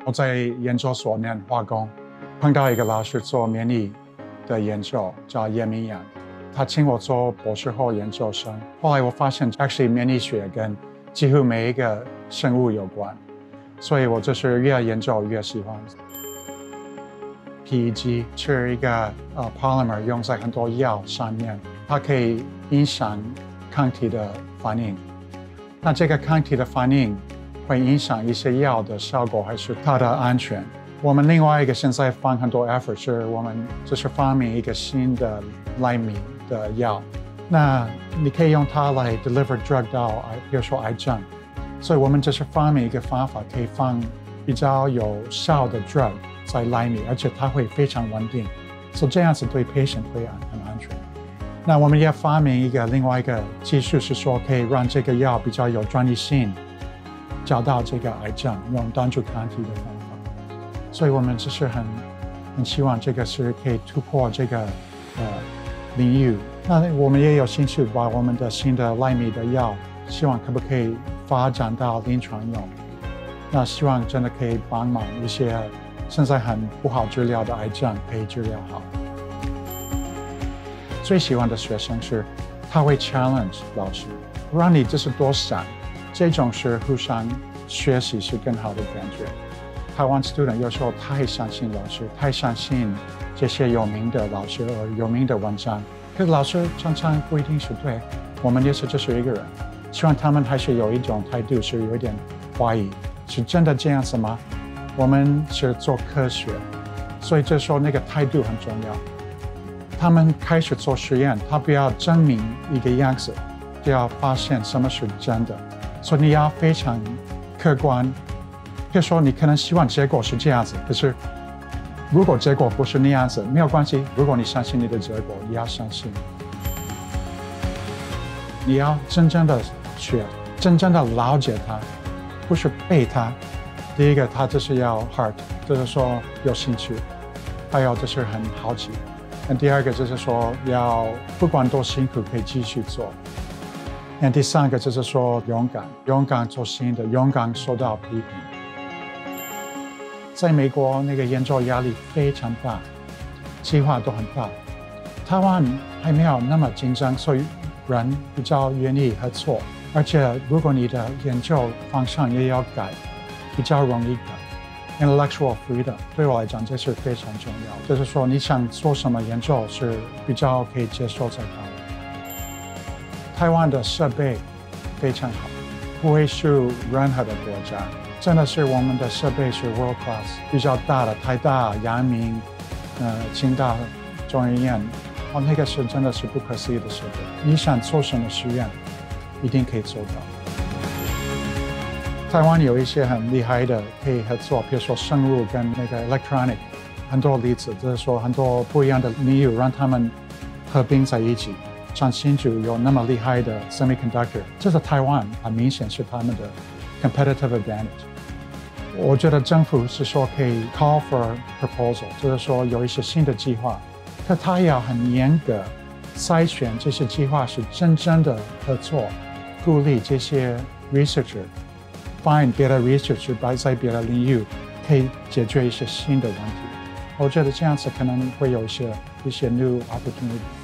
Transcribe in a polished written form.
我在研究所念化工，碰到一个老师做免疫的研究，叫叶明阳，他请我做博士后研究生。后来我发现 ，actually 免疫学跟几乎每一个生物有关，所以我就是越研究越喜欢。PEG 是一个polymer 用在很多药上面，它可以影响抗体的反应。那这个抗体的反应会影响一些药的效果还是它的安全。我们另外一个现在放很多 effort 是我们就是发明一个新的莱米的药，那你可以用它来 deliver drug 到比如说癌症，所以我们就是发明一个方法可以放比较有效的 drug 在莱米，而且它会非常稳定，所以这样子对 patient 会很安全。那我们也发明一个另外一个技术是说可以让这个药比较有专利性，找到这个癌症用单株抗体的方法，所以我们就是很希望这个是可以突破这个领域。那我们也有兴趣把我们的新的莱米的药，希望可不可以发展到临床用？那希望真的可以帮忙一些现在很不好治疗的癌症可以治疗好。最喜欢的学生是他会 challenge 老师，让你就是多想。这种是互相学习是更好的感觉。台湾 student 有时候太相信老师，太相信这些有名的老师和有名的文章，可是老师常常不一定是对。我们也是就是一个人，希望他们还是有一种态度是有一点怀疑，是真的这样子吗？我们是做科学，所以这时候那个态度很重要。他们开始做实验，他不要证明一个样子，就要发现什么是真的。所以你要非常客观，比如说你可能希望结果是这样子，可是如果结果不是那样子，没有关系。如果你相信你的结果，你要相信，你要真正的学，真正的了解它，不是背它。第一个，他就是要 heart， 就是说有兴趣，还有就是很好奇。那第二个就是说要不管多辛苦可以继续做。那第三个就是说勇敢，勇敢做新的，勇敢受到批评。在美国那个研究压力非常大，计划都很大。台湾还没有那么竞争，所以人比较愿意合作。而且如果你的研究方向也要改，比较容易改。Intellectual freedom 对我来讲这是非常重要，就是说你想做什么研究是比较可以接受在台湾。台湾的设备非常好，不会输任何的国家，真的是我们的设备是 world class， 比较大的台大、阳明、清大、中研院，那个是真的是不可思议的设备。你想做什么实验，一定可以做到。台湾有一些很厉害的可以合作，比如说生物跟那个 electronic， 很多例子，就是说很多不一样的领域让他们合并在一起。像新竹有那么厉害的 semiconductor， 这是台湾很明显是他们的 competitive advantage。我觉得政府是说可以 call for proposal， 就是说有一些新的计划，可他也要很严格筛选这些计划是真正的合作，鼓励这些 researcher。find 别的 research 在别的领域可以解决一些新的问题，我觉得这样子可能会有一些 new opportunity。